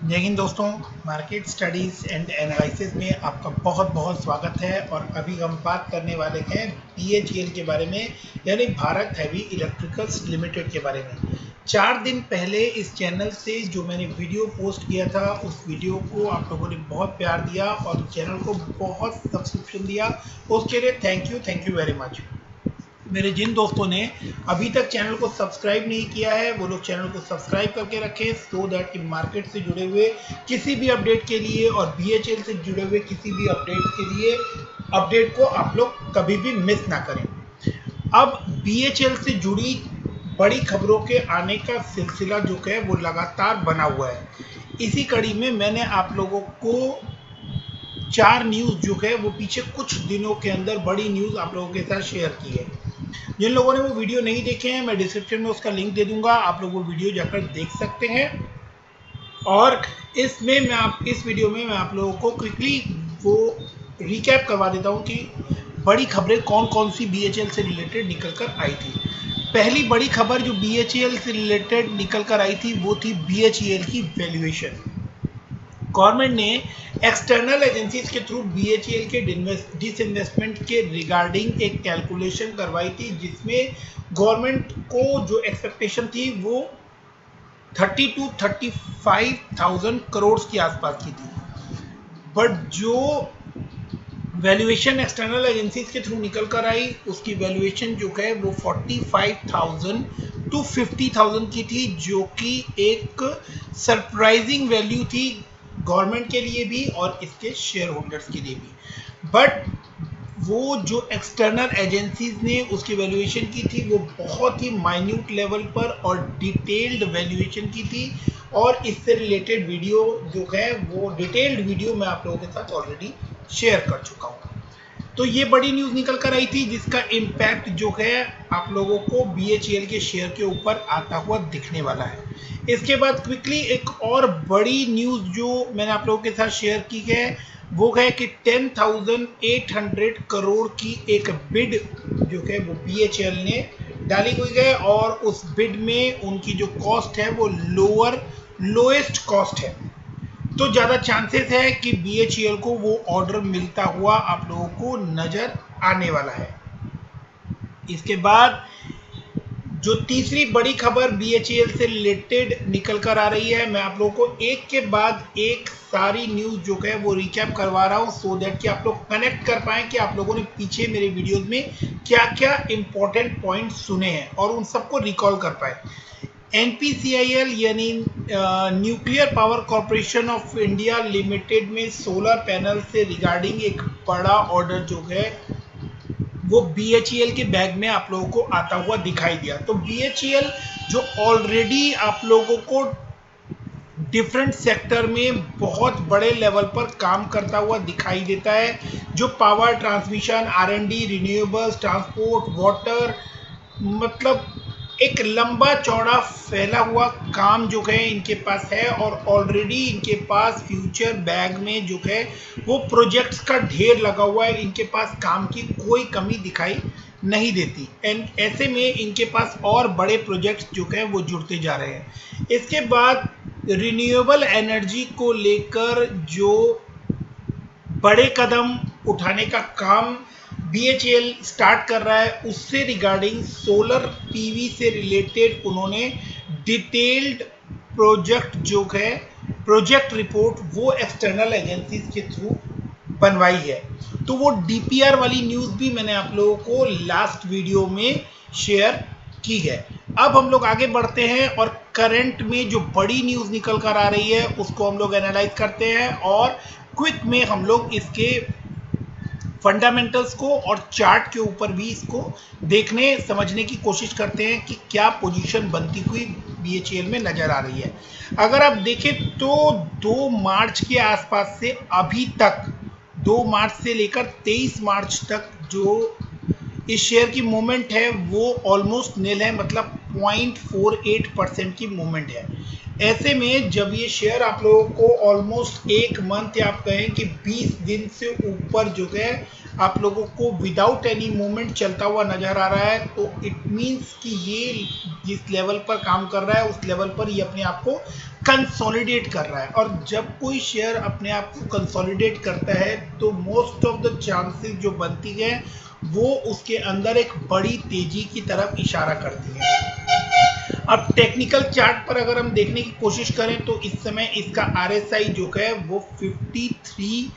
जय हिंद दोस्तों, market studies and analysis में आपका बहुत बहुत स्वागत है। और अभी हम बात करने वाले हैं BHEL के बारे में, यानी भारत हैवी इलेक्ट्रिकल्स लिमिटेड के बारे में। 4 दिन पहले इस चैनल से जो मैंने वीडियो पोस्ट किया था, उस वीडियो को आप लोगों ने बहुत प्यार दिया और चैनल को बहुत सब्सक्रिप्शन दिया, उसके लिए थैंक यू वेरी मच। मेरे जिन दोस्तों ने अभी तक चैनल को सब्सक्राइब नहीं किया है, वो लोग चैनल को सब्सक्राइब करके रखें, सो दैट कि मार्केट से जुड़े हुए किसी भी अपडेट के लिए और BHEL से जुड़े हुए किसी भी अपडेट के लिए अपडेट को आप लोग कभी भी मिस ना करें। अब BHEL से जुड़ी बड़ी खबरों के आने का सिलसिला जो है वो लगातार बना हुआ है। इसी कड़ी में मैंने आप लोगों को 4 न्यूज़ जो है वो पीछे कुछ दिनों के अंदर बड़ी न्यूज़ आप लोगों के साथ शेयर की है। जिन लोगों ने वो वीडियो नहीं देखे हैं, मैं डिस्क्रिप्शन में उसका लिंक दे दूंगा, आप लोग वो वीडियो जाकर देख सकते हैं। और इस वीडियो में मैं आप लोगों को क्विकली वो रिकैप करवा देता हूँ कि बड़ी खबरें कौन कौन सी BHEL से रिलेटेड निकल कर आई थी। पहली बड़ी खबर जो BHEL से रिलेटेड निकल कर आई थी वो थी BHEL की वैल्यूएशन। गवर्नमेंट ने एक्सटर्नल एजेंसीज के थ्रू BHEL के डिसइन्वेस्टमेंट के रिगार्डिंग एक कैलकुलेशन करवाई थी, जिसमें गवर्नमेंट को जो एक्सपेक्टेशन थी वो 30 to 35,000 करोड़ के आसपास की थी। बट जो वैल्यूएशन एक्सटर्नल एजेंसीज के थ्रू निकल कर आई, उसकी वैल्यूएशन जो है वो 45,000 to 50,000 की थी, जो कि एक सरप्राइजिंग वैल्यू थी गवर्नमेंट के लिए भी और इसके शेयर होल्डर्स के लिए भी। बट वो जो एक्सटर्नल एजेंसीज ने उसकी वैल्यूएशन की थी वो बहुत ही माइन्यूट लेवल पर और डिटेल्ड वैल्यूएशन की थी, और इससे रिलेटेड वीडियो जो है वो डिटेल्ड वीडियो मैं आप लोगों के साथ ऑलरेडी शेयर कर चुका हूँ। तो ये बड़ी न्यूज़ निकल कर आई थी, जिसका इम्पैक्ट जो है आप लोगों को BHEL के शेयर के ऊपर आता हुआ दिखने वाला है। इसके बाद क्विकली एक और बड़ी न्यूज़ जो मैंने आप लोगों के साथ शेयर की है वो है कि 10,800 करोड़ की एक बिड जो है वो BHEL ने डाली हुई है, और उस बिड में उनकी जो कॉस्ट है वो लोएस्ट कॉस्ट है। तो ज़्यादा चांसेस है कि BHEL को वो ऑर्डर मिलता हुआ आप लोगों को नज़र आने वाला है। इसके बाद जो तीसरी बड़ी खबर BHEL से रिलेटेड निकल कर आ रही है, मैं आप लोगों को एक के बाद एक सारी न्यूज़ जो है वो रिकैप करवा रहा हूँ, सो दैट कि आप लोग कनेक्ट कर पाएँ कि आप लोगों ने पीछे मेरे वीडियोस में क्या क्या इंपॉर्टेंट पॉइंट सुने हैं और उन सबको रिकॉल कर पाए। NPCIL यानी nuclear power corporation of India limited में सोलर पैनल से रिगार्डिंग एक बड़ा ऑर्डर जो है वो BHEL के बैग में आप लोगों को आता हुआ दिखाई दिया। तो BHEL जो ऑलरेडी आप लोगों को डिफरेंट सेक्टर में बहुत बड़े लेवल पर काम करता हुआ दिखाई देता है, जो power transmission, R&D, renewables, transport, water, मतलब एक लंबा चौड़ा फैला हुआ काम जो है इनके पास है, और ऑलरेडी इनके पास फ्यूचर बैग में जो है वो प्रोजेक्ट्स का ढेर लगा हुआ है। इनके पास काम की कोई कमी दिखाई नहीं देती, एंड ऐसे में इनके पास और बड़े प्रोजेक्ट्स जो है वो जुड़ते जा रहे हैं। इसके बाद रिन्यूएबल एनर्जी को लेकर जो बड़े कदम उठाने का काम BHEL स्टार्ट कर रहा है, उससे रिगार्डिंग सोलर PV से रिलेटेड उन्होंने डिटेल्ड प्रोजेक्ट जो है प्रोजेक्ट रिपोर्ट वो एक्सटर्नल एजेंसीज के थ्रू बनवाई है। तो वो DPR वाली न्यूज़ भी मैंने आप लोगों को लास्ट वीडियो में शेयर की है। अब हम लोग आगे बढ़ते हैं और करंट में जो बड़ी न्यूज़ निकल कर आ रही है उसको हम लोग एनालाइज करते हैं, और क्विक में हम लोग इसके फंडामेंटल्स को और चार्ट के ऊपर भी इसको देखने समझने की कोशिश करते हैं कि क्या पोजीशन बनती हुई BHEL में नज़र आ रही है। अगर आप देखें तो 2 मार्च के आसपास से अभी तक 2 मार्च से लेकर 23 मार्च तक जो इस शेयर की मूवमेंट है वो ऑलमोस्ट नील है, मतलब 0.48% की मूवमेंट है। ऐसे में जब ये शेयर आप लोगों को ऑलमोस्ट एक मंथ या आप कहें कि 20 दिन से ऊपर जो है आप लोगों को विदाउट एनी मूवमेंट चलता हुआ नजर आ रहा है, तो इट मीन्स कि ये जिस लेवल पर काम कर रहा है उस लेवल पर ये अपने आप को कंसोलिडेट कर रहा है। और जब कोई शेयर अपने आप को कंसोलिडेट करता है तो मोस्ट ऑफ द चांसेस जो बनती है वो उसके अंदर एक बड़ी तेजी की तरफ इशारा करती है। अब टेक्निकल चार्ट पर अगर हम देखने की कोशिश करें तो इस समय इसका RSI जो है वो 53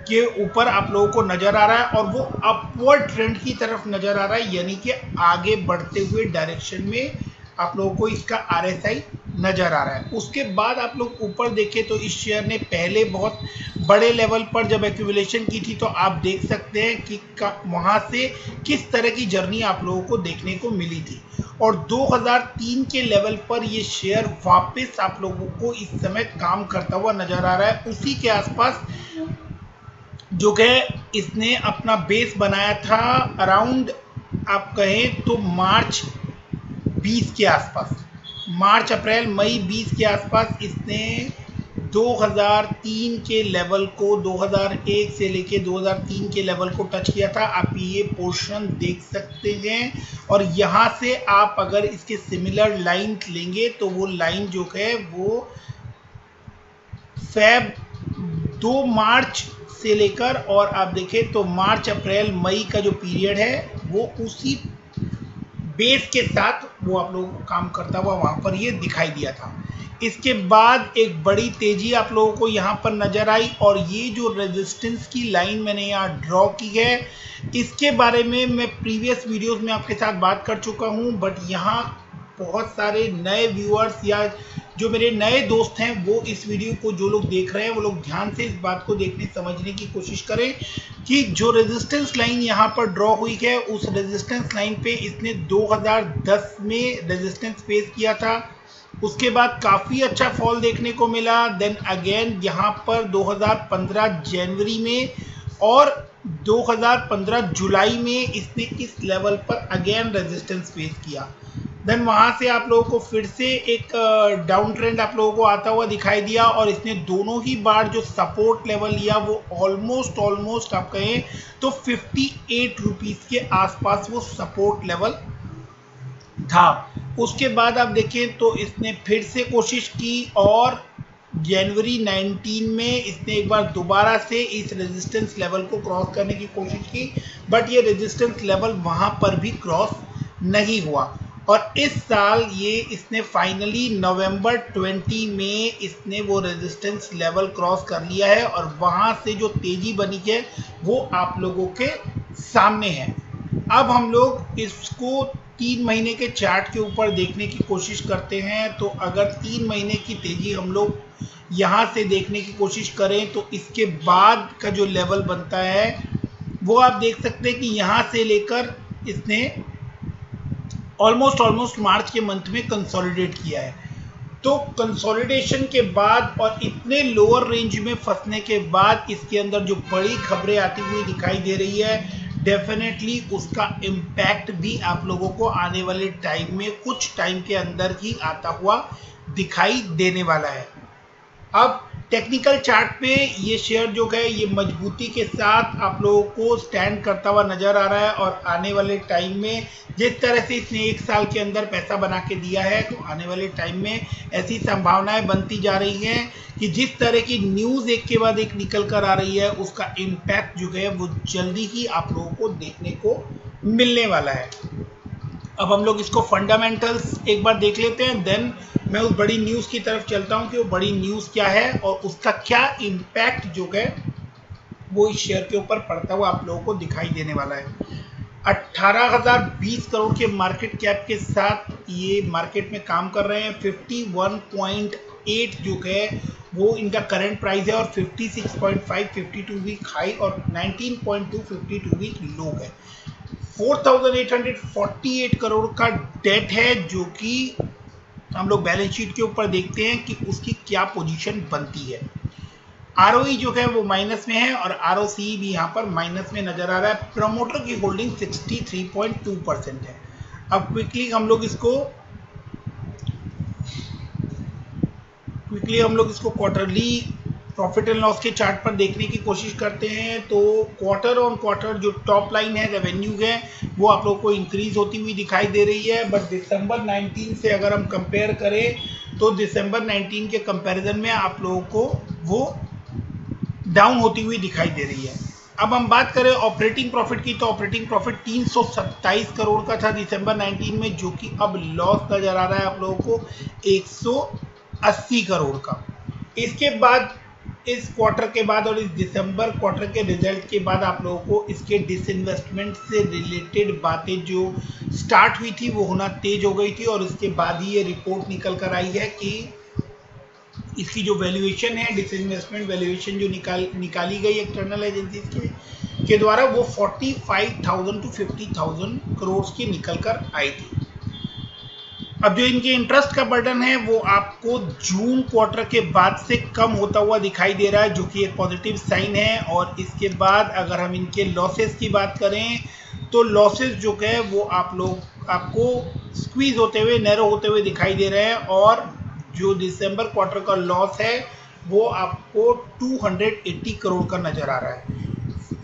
के ऊपर आप लोगों को नजर आ रहा है और वो अपवर्ड ट्रेंड की तरफ नजर आ रहा है, यानी कि आगे बढ़ते हुए डायरेक्शन में आप लोगों को इसका RSI नजर आ रहा है। उसके बाद आप लोग ऊपर देखें तो इस शेयर ने पहले बहुत बड़े लेवल पर जब एक्यूमुलेशन की थी तो आप देख सकते हैं कि वहां से किस तरह की जर्नी आप लोगों को देखने को मिली थी और 2003 के लेवल पर ये शेयर वापस आप लोगों को इस समय काम करता हुआ नजर आ रहा है। उसी के आसपास जो है इसने अपना बेस बनाया था अराउंड आप कहें तो मार्च 20 के आसपास, मार्च अप्रैल मई 20 के आसपास इसने 2003 के लेवल को 2001 से लेके 2003 के लेवल को टच किया था। आप ये पोर्शन देख सकते हैं और यहाँ से आप अगर इसके सिमिलर लाइन लेंगे तो वो लाइन जो है वो फेब 2 मार्च से लेकर और आप देखें तो मार्च अप्रैल मई का जो पीरियड है वो उसी बेस के साथ वो आप लोगों को काम करता हुआ वहां पर ये दिखाई दिया था। इसके बाद एक बड़ी तेजी आप लोगों को यहाँ पर नजर आई और ये जो रेजिस्टेंस की लाइन मैंने यहाँ ड्रॉ की है इसके बारे में मैं प्रीवियस वीडियोस में आपके साथ बात कर चुका हूँ, बट यहाँ बहुत सारे नए व्यूअर्स या जो मेरे नए दोस्त हैं वो इस वीडियो को जो लोग देख रहे हैं वो लोग ध्यान से इस बात को देखने समझने की कोशिश करें कि जो रेजिस्टेंस लाइन यहाँ पर ड्रॉ हुई है उस रेजिस्टेंस लाइन पे इसने 2010 में रेजिस्टेंस फेस किया था। उसके बाद काफ़ी अच्छा फॉल देखने को मिला। देन अगेन यहाँ पर 2015 जनवरी में और 2015 जुलाई में इसने इस लेवल पर अगेन रेजिस्टेंस फेस किया। देन वहाँ से आप लोगों को फिर से एक डाउन ट्रेंड आप लोगों को आता हुआ दिखाई दिया और इसने दोनों ही बार जो सपोर्ट लेवल लिया वो ऑलमोस्ट आप कहें तो 58 रुपीज़ के आसपास वो सपोर्ट लेवल था। उसके बाद आप देखें तो इसने फिर से कोशिश की और जनवरी 19 में इसने एक बार दोबारा से इस रेजिस्टेंस लेवल को क्रॉस करने की कोशिश की, बट ये रेजिस्टेंस लेवल वहाँ पर भी क्रॉस नहीं हुआ और इस साल ये इसने फाइनली नवंबर 20 में इसने वो रेजिस्टेंस लेवल क्रॉस कर लिया है और वहाँ से जो तेजी बनी है वो आप लोगों के सामने है। अब हम लोग इसको 3 महीने के चार्ट के ऊपर देखने की कोशिश करते हैं तो अगर 3 महीने की तेजी हम लोग यहाँ से देखने की कोशिश करें तो इसके बाद का जो लेवल बनता है वो आप देख सकते हैं कि यहाँ से लेकर इसने ऑलमोस्ट मार्च के मंथ में कंसोलिडेट किया है। तो कंसोलिडेशन के बाद और इतने लोअर रेंज में फंसने के बाद इसके अंदर जो बड़ी खबरें आती हुई दिखाई दे रही है डेफिनेटली उसका इम्पैक्ट भी आप लोगों को आने वाले टाइम में कुछ टाइम के अंदर ही आता हुआ दिखाई देने वाला है। अब टेक्निकल चार्ट पे ये शेयर जो है ये मजबूती के साथ आप लोगों को स्टैंड करता हुआ नजर आ रहा है और आने वाले टाइम में जिस तरह से इसने 1 साल के अंदर पैसा बना के दिया है तो आने वाले टाइम में ऐसी संभावनाएं बनती जा रही हैं कि जिस तरह की न्यूज़ एक के बाद एक निकल कर आ रही है उसका इम्पैक्ट जो है वो जल्दी ही आप लोगों को देखने को मिलने वाला है। अब हम लोग इसको फंडामेंटल्स एक बार देख लेते हैं, देन मैं उस बड़ी न्यूज़ की तरफ चलता हूं कि वो बड़ी न्यूज़ क्या है और उसका क्या इम्पैक्ट जो है वो इस शेयर के ऊपर पड़ता हुआ आप लोगों को दिखाई देने वाला है। 18,020 करोड़ के मार्केट कैप के साथ ये मार्केट में काम कर रहे हैं। 51.8 जो है वो इनका करंट प्राइस है और 56.5 52 वीक हाई और 19.2 52 वीक लो है। 4,848 करोड़ का डेट है जो कि हम लोग बैलेंस शीट के ऊपर देखते हैं कि उसकी क्या पोजीशन बनती है। आरओई जो है वो माइनस में है और आरओसी भी यहाँ पर माइनस में नजर आ रहा है। प्रमोटर की होल्डिंग 63.2% है। अब क्विकली हम लोग इसको क्वार्टरली प्रॉफिट एंड लॉस के चार्ट पर देखने की कोशिश करते हैं तो क्वार्टर ऑन क्वार्टर जो टॉप लाइन है रेवेन्यू है वो आप लोगों को इंक्रीज होती हुई दिखाई दे रही है, बट दिसंबर 19 से अगर हम कंपेयर करें तो दिसंबर 19 के कंपैरिजन में आप लोगों को वो डाउन होती हुई दिखाई दे रही है। अब हम बात करें ऑपरेटिंग प्रॉफिट की, तो ऑपरेटिंग प्रॉफिट 327 करोड़ का था दिसंबर 19 में, जो कि अब लॉस नजर आ रहा है आप लोगों को 180 करोड़ का। इसके बाद इस क्वार्टर के बाद और इस दिसंबर क्वार्टर के रिजल्ट के बाद आप लोगों को इसके डिसइन्वेस्टमेंट से रिलेटेड बातें जो स्टार्ट हुई थी वो होना तेज हो गई थी, और इसके बाद ही ये रिपोर्ट निकल कर आई है कि इसकी जो वैल्यूएशन है, डिसइन्वेस्टमेंट वैल्यूएशन जो निकाली गई एक्सटर्नल एजेंसीज के द्वारा, वो 45,000 to 50,000 करोड़ की निकल कर आई थी। अब जो इनके इंटरेस्ट का बर्डन है वो आपको जून क्वार्टर के बाद से कम होता हुआ दिखाई दे रहा है, जो कि एक पॉजिटिव साइन है। और इसके बाद अगर हम इनके लॉसेस की बात करें, तो लॉसेस जो है वो आपको स्क्वीज होते हुए, नैरो होते हुए दिखाई दे रहे हैं, और जो दिसंबर क्वार्टर का लॉस है वो आपको 280 करोड़ का नजर आ रहा है।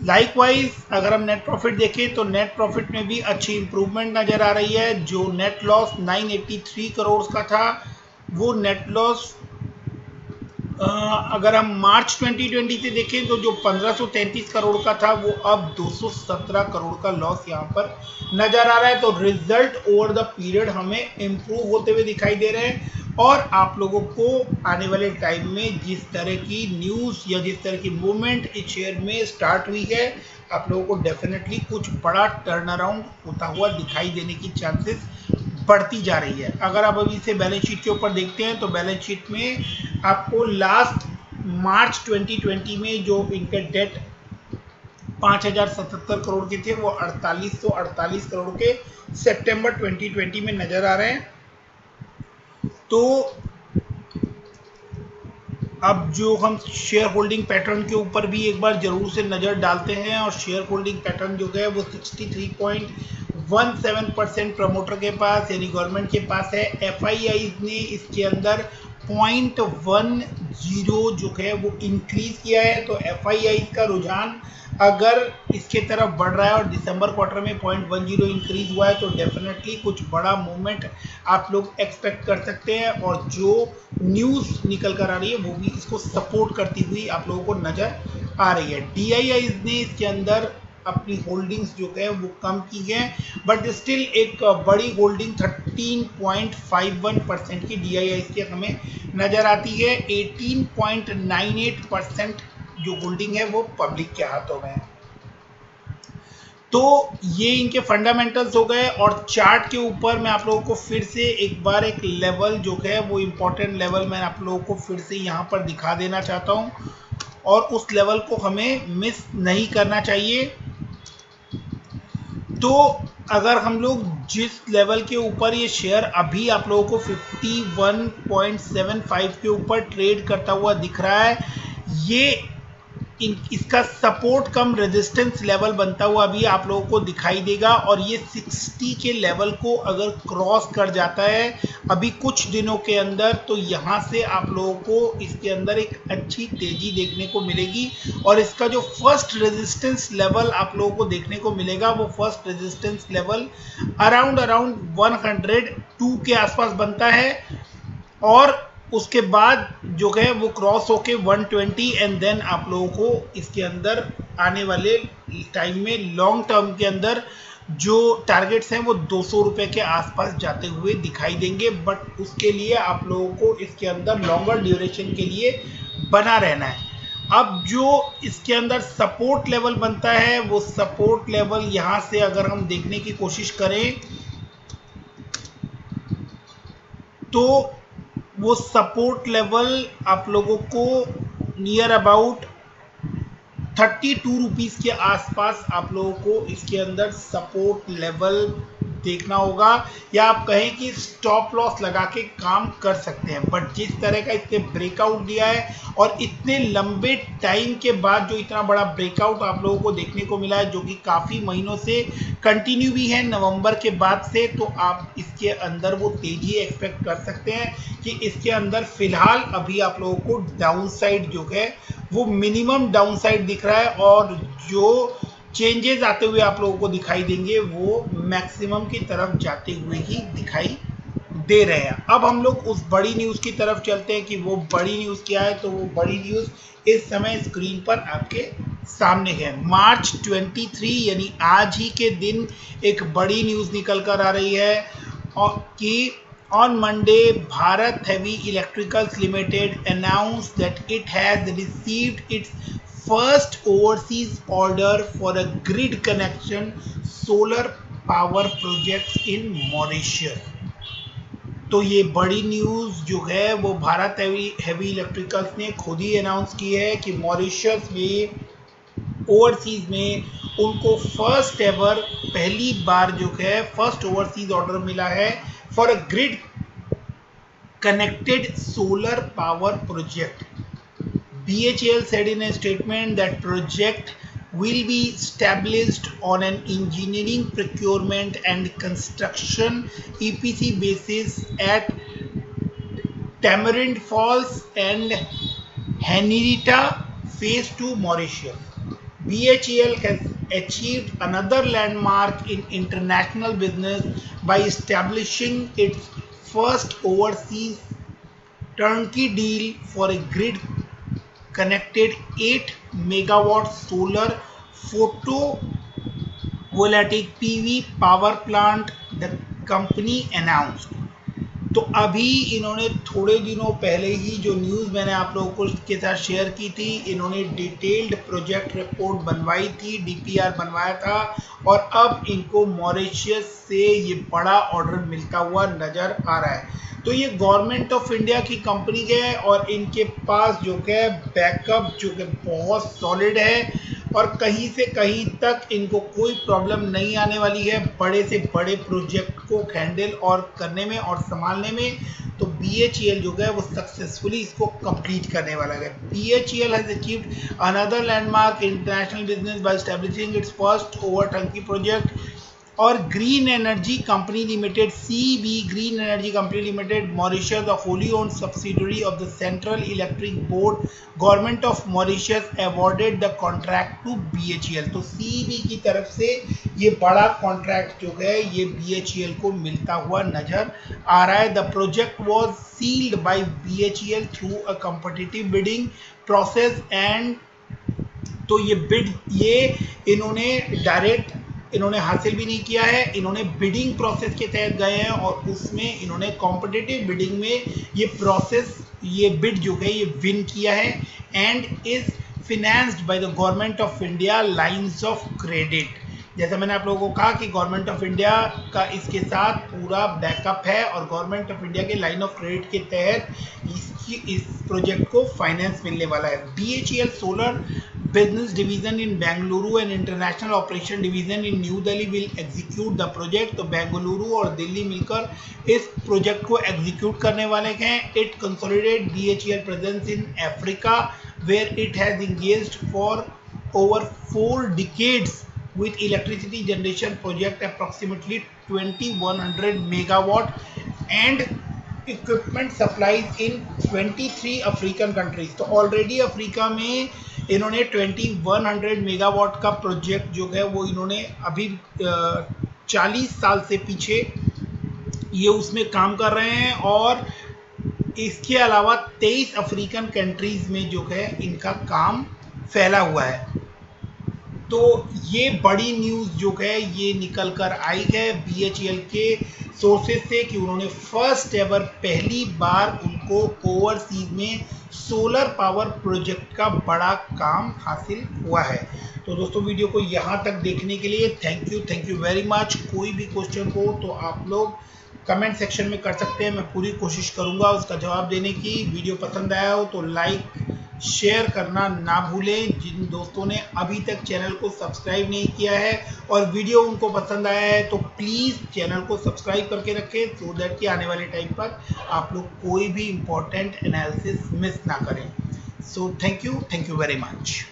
लाइकवाइज अगर हम नेट प्रॉफिट देखें तो नेट प्रॉफिट में भी अच्छी इंप्रूवमेंट नजर आ रही है। जो नेट लॉस 983 करोड़ का था, वो नेट लॉस अगर हम मार्च 2020 से देखें तो जो 1533 करोड़ का था, वो अब 217 करोड़ का लॉस यहाँ पर नजर आ रहा है। तो रिजल्ट ओवर द पीरियड हमें इम्प्रूव होते हुए दिखाई दे रहे हैं, और आप लोगों को आने वाले टाइम में जिस तरह की न्यूज़ या जिस तरह की मूवमेंट इस शेयर में स्टार्ट हुई है, आप लोगों को डेफिनेटली कुछ बड़ा टर्न अराउंड होता हुआ दिखाई देने की चांसेस बढ़ती जा रही है। अगर आप अभी से बैलेंस शीट के ऊपर देखते हैं तो बैलेंस शीट में आपको लास्ट मार्च 2020 में जो इनके डेट 5077 करोड़ के थे, वो 4848 करोड़ के सितंबर 2020 में नजर आ रहे हैं। तो अब जो हम शेयर होल्डिंग पैटर्न के ऊपर भी एक बार जरूर से नज़र डालते हैं, और शेयर होल्डिंग पैटर्न जो है वो 63.17% प्रमोटर के पास यानी गवर्नमेंट के पास है। एफआईआई ने इसके अंदर 0.10 जो है वो इंक्रीज किया है। तो एफआईआई का रुझान अगर इसके तरफ बढ़ रहा है और दिसंबर क्वार्टर में 0.10 इंक्रीज हुआ है, तो डेफिनेटली कुछ बड़ा मूवमेंट आप लोग एक्सपेक्ट कर सकते हैं, और जो न्यूज़ निकल कर आ रही है वो भी इसको सपोर्ट करती हुई आप लोगों को नज़र आ रही है। डीआईआई ने इसके अंदर अपनी होल्डिंग्स जो है वो कम की है, बट स्टिल एक बड़ी होल्डिंग 13.51% की डीआईआई की हमें नज़र आती है। 18.98% जो होल्डिंग है वो पब्लिक के हाथों में है। तो ये इनके फंडामेंटल्स हो गए, और चार्ट के ऊपर मैं आप लोगों को फिर से एक बार एक लेवल जो है वो इम्पोर्टेंट लेवल मैं आप लोगों को फिर से यहाँ पर दिखा देना चाहता हूँ, और उस लेवल को हमें मिस नहीं करना चाहिए। तो अगर हम लोग जिस लेवल के ऊपर ये शेयर अभी आप लोगों को 51.75 के ऊपर ट्रेड करता हुआ दिख रहा है, ये इसका सपोर्ट कम रेजिस्टेंस लेवल बनता हुआ अभी आप लोगों को दिखाई देगा, और ये 60 के लेवल को अगर क्रॉस कर जाता है अभी कुछ दिनों के अंदर, तो यहाँ से आप लोगों को इसके अंदर एक अच्छी तेजी देखने को मिलेगी। और इसका जो फर्स्ट रेजिस्टेंस लेवल आप लोगों को देखने को मिलेगा, वो फर्स्ट रेजिस्टेंस लेवल अराउंड 102 के आसपास बनता है, और उसके बाद जो है वो क्रॉस होके 120, एंड देन आप लोगों को इसके अंदर आने वाले टाइम में लॉन्ग टर्म के अंदर जो टारगेट्स हैं वो 200 रुपये के आसपास जाते हुए दिखाई देंगे। बट उसके लिए आप लोगों को इसके अंदर लॉन्गर ड्यूरेशन के लिए बना रहना है। अब जो इसके अंदर सपोर्ट लेवल बनता है, वो सपोर्ट लेवल यहाँ से अगर हम देखने की कोशिश करें तो वो सपोर्ट लेवल आप लोगों को नियर अबाउट 32 रुपीज़ के आसपास आप लोगों को इसके अंदर सपोर्ट लेवल देखना होगा, या आप कहें कि स्टॉप लॉस लगा के काम कर सकते हैं। बट जिस तरह का इसने ब्रेकआउट दिया है, और इतने लंबे टाइम के बाद जो इतना बड़ा ब्रेकआउट आप लोगों को देखने को मिला है, जो कि काफ़ी महीनों से कंटिन्यू भी है नवंबर के बाद से, तो आप इसके अंदर वो तेजी एक्सपेक्ट कर सकते हैं कि इसके अंदर फिलहाल अभी आप लोगों को डाउन साइड जो है वो मिनिमम डाउन साइड दिख रहा है, और जो चेंजेस आते हुए आप लोगों को दिखाई देंगे वो मैक्सिमम की तरफ जाते हुए ही दिखाई दे रहे हैं। अब हम लोग उस बड़ी न्यूज़ की तरफ चलते हैं कि वो बड़ी न्यूज़ क्या है। तो वो बड़ी न्यूज़ इस समय स्क्रीन पर आपके सामने है। मार्च 23 यानी आज ही के दिन एक बड़ी न्यूज़ निकल कर आ रही है और कि on Monday Bharat Heavy Electricals Limited announced that it has received its first overseas order for a grid connection solar power projects in Mauritius। तो ये बड़ी न्यूज़ जो है वो भारत हैवी इलेक्ट्रिकल्स ने खुद ही अनाउंस की है कि मॉरिशस में ओवरसीज में उनको फर्स्ट एवर पहली बार जो है फर्स्ट ओवरसीज ऑर्डर मिला है for a grid connected solar power project। BHEL said in a statement that project will be established on an engineering, procurement and construction EPC basis at Tamarind Falls and Henrietta Phase 2 Mauritius। BHEL has achieved another landmark in international business by establishing its first overseas turnkey deal for a grid connected 8 megawatt solar photovoltaic PV power plant, the company announced। तो अभी इन्होंने थोड़े दिनों पहले ही जो news मैंने आप लोगों को के साथ शेयर की थी, इन्होंने डिटेल्ड प्रोजेक्ट रिपोर्ट बनवाई थी, DPR बनवाया था और अब इनको मॉरिशस से ये बड़ा ऑर्डर मिलता हुआ नज़र आ रहा है। तो ये गवर्नमेंट ऑफ इंडिया की कंपनी है और इनके पास जो है बैकअप जो कि बहुत सॉलिड है और कहीं से कहीं तक इनको कोई प्रॉब्लम नहीं आने वाली है बड़े से बड़े प्रोजेक्ट को हैंडल और करने में और संभालने में। तो BHEL जो है वो सक्सेसफुली इसको कंप्लीट करने वाला है। BHEL has achieved another landmark international business by establishing its first over turnkey project और green energy company limited CEB green energy company limited Mauritius the wholly owned subsidiary of the central electric board government of Mauritius awarded the contract to BHEL। तो CEB की तरफ से ये बड़ा contract जो है ये BHEL को मिलता हुआ नजर आ रहा है। The project was sealed by BHEL through a competitive bidding process and तो ये बिड ये इन्होंने डायरेक्ट इन्होंने हासिल भी नहीं किया है, इन्होंने बिडिंग प्रोसेस के तहत गए हैं और उसमें इन्होंने कॉम्पिटिटिव बिडिंग में ये प्रोसेस ये बिड जो है ये विन किया है and is financed by the government of India lines of credit. जैसा मैंने आप लोगों को कहा कि गवर्नमेंट ऑफ इंडिया का इसके साथ पूरा बैकअप है और गवर्नमेंट ऑफ इंडिया के लाइन ऑफ क्रेडिट के तहत इस प्रोजेक्ट को फाइनेंस मिलने वाला है। BHEL solar business division in Bengaluru and international operation division in New Delhi will execute the project। तो बेंगलुरु और दिल्ली मिलकर इस प्रोजेक्ट को एग्जीक्यूट करने वाले हैं। It consolidate BHEL presence in Africa where it has engaged for over 4 decades with electricity generation project approximately 2100 megawatt and equipment supplies in 23 African countries. तो already Africa में इन्होंने 2100 मेगावाट का प्रोजेक्ट जो है वो इन्होंने अभी 40 साल से पीछे ये उसमें काम कर रहे हैं और इसके अलावा 23 अफ्रीकन कंट्रीज में जो है इनका काम फैला हुआ है। तो ये बड़ी न्यूज़ जो है ये निकल कर आई है BHEL के सोर्सेज से कि उन्होंने फर्स्ट एवर पहली बार उनको ओवरसीज में सोलर पावर प्रोजेक्ट का बड़ा काम हासिल हुआ है। तो दोस्तों वीडियो को यहाँ तक देखने के लिए थैंक यू वेरी मच। कोई भी क्वेश्चन हो तो आप लोग कमेंट सेक्शन में कर सकते हैं, मैं पूरी कोशिश करूँगा उसका जवाब देने की। वीडियो पसंद आया हो तो लाइक शेयर करना ना भूलें। जिन दोस्तों ने अभी तक चैनल को सब्सक्राइब नहीं किया है और वीडियो उनको पसंद आया है तो प्लीज़ चैनल को सब्सक्राइब करके रखें सो दैट कि आने वाले टाइम पर आप लोग कोई भी इम्पोर्टेंट एनालिसिस मिस ना करें। So thank you very much.